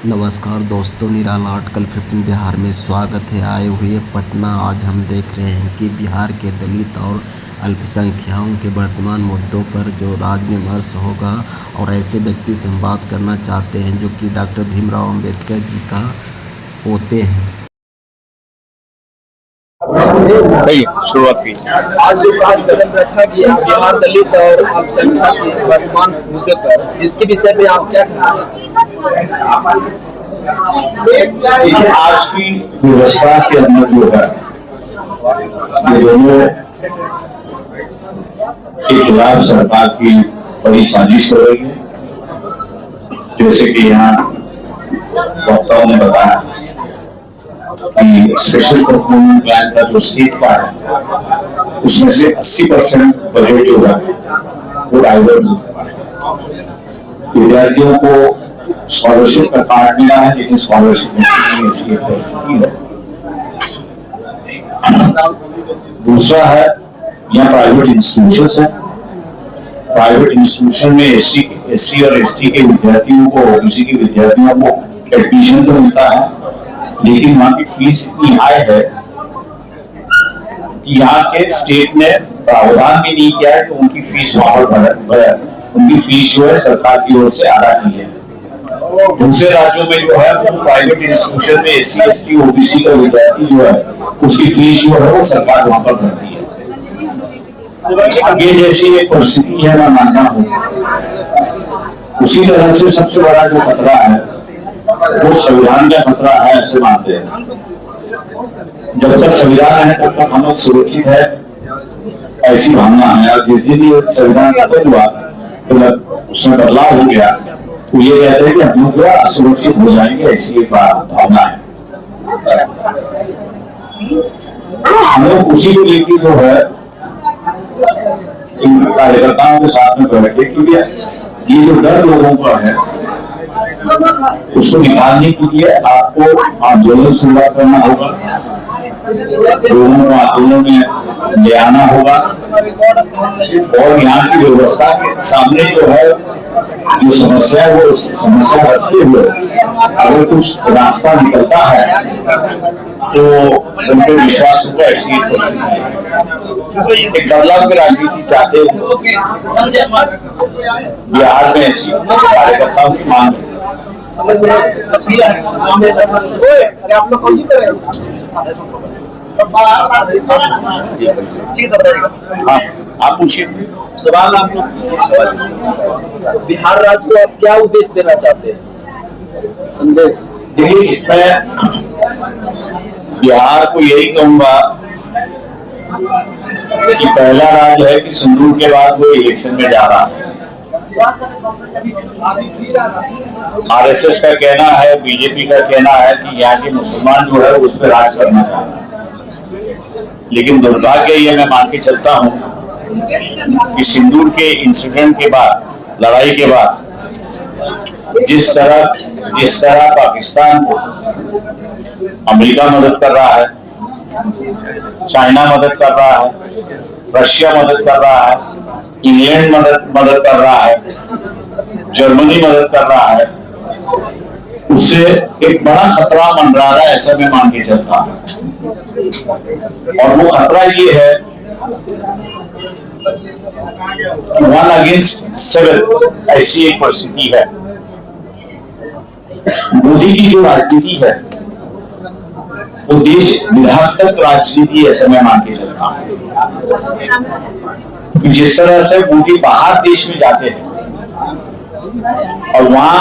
नमस्कार दोस्तों, निराला आर्टिकल 15 बिहार में स्वागत है। आए हुए पटना, आज हम देख रहे हैं कि बिहार के दलित और अल्पसंख्यकों के वर्तमान मुद्दों पर जो राजविमर्श होगा, और ऐसे व्यक्ति से हम बात करना चाहते हैं जो कि डॉक्टर भीमराव अंबेडकर जी का पोते हैं। कही शुरुआत की। आज जो कदम रखा गया बिहार दलित और अल्पसंख्यक के वर्तमान मुद्दे पर, इसके विषय में आप क्या देखिए, आज की व्यवस्था के अंदर जो है, ये दोनों के खिलाफ सरकार की बड़ी साजिश हो रही है। जैसे कि यहाँ वक्ताओं ने बताया कि स्पेशल परफॉर्मेंस प्लान का जो स्टेट का है, उसमें से 80% बजट जो है वो डाइवर्ट होता है। विद्यार्थियों को स्कॉलरशिप का कार्ड मिला है, लेकिन स्कॉलरशिप इसकी परिस्थिति है। दूसरा है, यहाँ प्राइवेट इंस्टीट्यूशन है। प्राइवेट इंस्टीट्यूशन में एससी और एसटी के विद्यार्थियों को, ओबीसी के विद्यार्थियों को एडमिशन तो मिलता है, लेकिन वहां की फीस इतनी हाई है कि यहाँ के स्टेट ने प्रावधान भी नहीं किया है कि उनकी फीस वहां पर उनकी फीस जो है सरकार की ओर से अदा की है। दूसरे राज्यों में जो है वो प्राइवेट इंस्टीट्यूशन में एससी एसटी ओबीसी का विद्यार्थी जो है उसकी फीस जो है वो सरकार वहां पर भरती है। ये जैसी एक परिस्थिति है, मैं मानता हूँ। उसी तरह से सबसे बड़ा जो खतरा है वो संविधान का खतरा है, ऐसे मानते हैं। जब तक संविधान है तब तक हम लोग सुरक्षित है, ऐसी भावना है। और जिस दिन ये संविधान खत्म हुआ तो उसमें बदलाव हो गया, तो ये कहते हैं कि हम लोग असुरक्षित हो जाएंगे, ऐसी एक भावना है। हम लोग उसी को लेकर जो है इन कार्यकर्ताओं के साथ में बैठे, क्योंकि ये जो डर लोगों का है उसको निकालने के लिए आपको आंदोलन शुरुआत करना होगा, लोगों को आंदोलन में ले आना होगा। और यहाँ की व्यवस्था के सामने जो है जो समस्या है वो समस्या रखते हुए अगर कुछ रास्ता निकलता है तो उनके विश्वास होगा। ऐसी परिस्थिति है, एक बदलाव की राजनीति चाहते हैं। बिहार में ऐसी कार्यकर्ताओं की मांग है। हाँ, आप पूछिए सवाल। आप बिहार राज्य को आप क्या उद्देश्य देना चाहते हैं, संदेश? देखिए, इसमें बिहार को यही कहूंगा कि पहला राज्य है कि सिंदूर के बाद वो इलेक्शन में जा रहा है। आरएसएस का कहना है, बीजेपी का कहना है कि यहाँ के मुसलमान जो है उस पर राज करना चाहता है। लेकिन दुर्भाग्य ये मैं मान के चलता हूँ कि सिंदूर के इंसिडेंट के बाद, लड़ाई के बाद जिस तरह पाकिस्तान को अमेरिका मदद कर रहा है, चाइना मदद कर रहा है, रशिया मदद कर रहा है, इंग्लैंड मदद कर रहा है, जर्मनी मदद कर रहा है, उससे एक बड़ा खतरा मंडरा रहा है, ऐसा मैं मान के चलता हूं। और वो खतरा ये है कि 1 against 7 ऐसी एक परिस्थिति है। मोदी की जो राजनीति है वो देश विघातक राजनीति, ऐसे मैं मान के चलता हूं। जिस तरह से मोदी बाहर देश में जाते हैं और वहां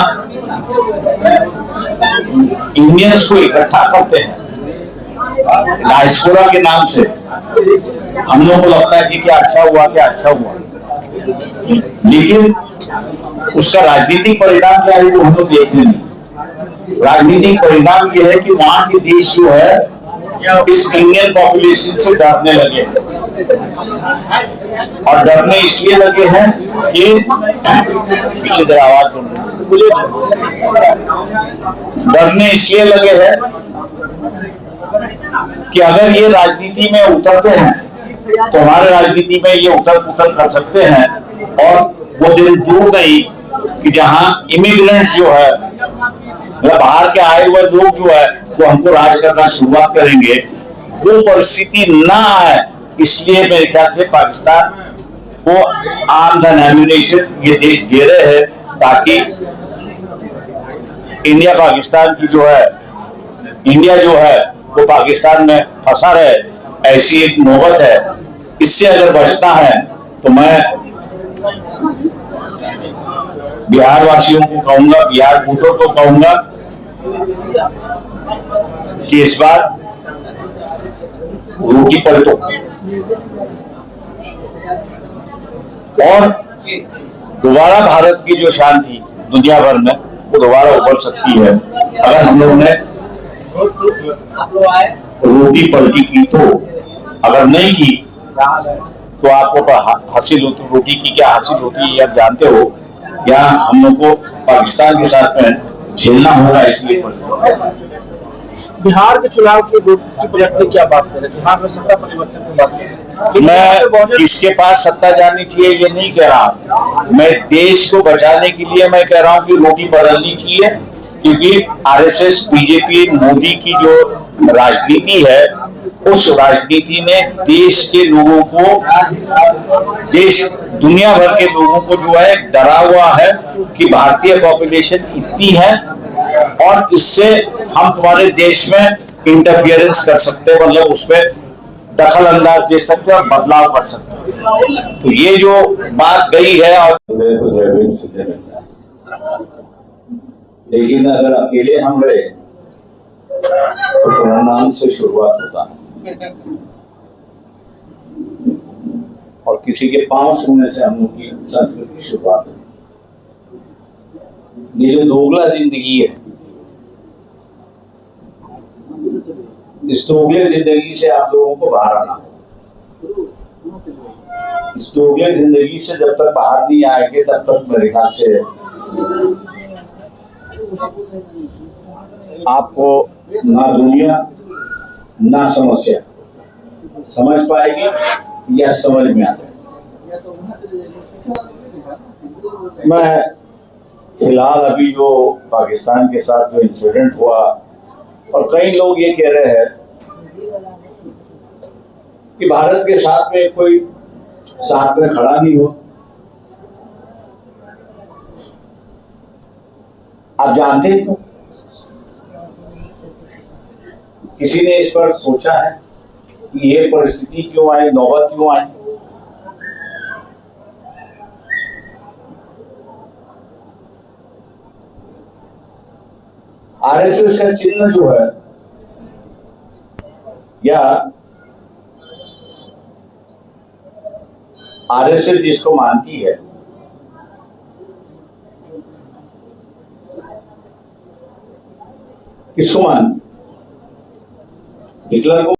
इंडियंस को इकट्ठा करते हैं डायस्पोरा के नाम से, हम लोगों को लगता है कि क्या अच्छा हुआ, क्या अच्छा हुआ। लेकिन उसका राजनीतिक परिणाम क्या है वो हम लोग देख नहीं। राजनीतिक परिणाम ये है कि वहां के देश जो है इस इंडियन पॉपुलेशन से डरने लगे, और डरने इसलिए लगे हैं कि पीछे जरा आवाज डरने इसलिए लगे हैं कि अगर ये राजनीति में उतरते हैं तो हमारे राजनीति में ये उथल पुथल कर सकते हैं, और वो दिन दूर नहीं कि जहां इमिग्रेंट्स जो है मतलब बाहर के आए हुए लोग जो है वो हमको राज करना शुरुआत करेंगे, वो परिस्थिति ना आए, इसलिए मेरे ख्याल से पाकिस्तान को आर्म्स एंड एम्यूनिशन ये देश दे रहे हैं, ताकि इंडिया जो है वो पाकिस्तान में फंसा रहे, ऐसी एक नौबत है। इससे अगर बचना है तो मैं बिहार वासियों को कहूंगा, बिहार वोटर को कहूंगा कि इस बार रोटी पलटो और दोबारा भारत की जो शांति दुनिया भर में वो दोबारा उभर सकती है अगर हम लोगों ने रोटी पलटी की। तो अगर नहीं की तो आपको हासिल होती, रोटी की क्या हासिल होती है आप जानते हो, या हम लोग को पाकिस्तान के साथ में झेलना होगा। इसलिए बिहार के चुनाव की प्रोजेक्ट में क्या बात करें, बिहार में सत्ता परिवर्तन की बात करें, मैं किसके पास सत्ता जानी चाहिए ये नहीं कह रहा, मैं देश को बचाने के लिए मैं कह रहा हूं कि रोटी बदलनी चाहिए, क्योंकि आरएसएस बीजेपी मोदी की जो राजनीति है उस राजनीति ने देश के लोगों को, देश दुनिया भर के लोगों को जो है डरा हुआ है कि भारतीय पॉपुलेशन इतनी है और इससे हम तुम्हारे देश में इंटरफियरेंस कर सकते हैं, मतलब उसमें दखल अंदाज दे सकते हैं और बदलाव कर सकते हैं। तो ये जो बात गई है, और लेकिन अगर अकेले हम रहे तो परिणाम से शुरुआत होता है और किसी के पांव छूने से हम लोग की संस्कृति की शुरुआत होती है। ये जो दोगला जिंदगी है, इस दोगले जिंदगी से आप लोगों को बाहर आना है। इस दोगले जिंदगी से जब तक बाहर नहीं आएंगे तब तक मेरे ख्याल से आपको ना दुनिया ना समस्या समझ पाएगी या समझ में आ जाएगी। मैं फिलहाल अभी जो पाकिस्तान के साथ जो इंसिडेंट हुआ, और कई लोग ये कह रहे हैं कि भारत के साथ में कोई साथ में खड़ा नहीं हो। आप जानते हैं किसी ने इस पर सोचा है कि ये परिस्थिति क्यों आई, नौबत क्यों आई? आरएसएस का चिन्ह जो है, या आरएसएस जिसको मानती है, किसको मानती? हिटलर को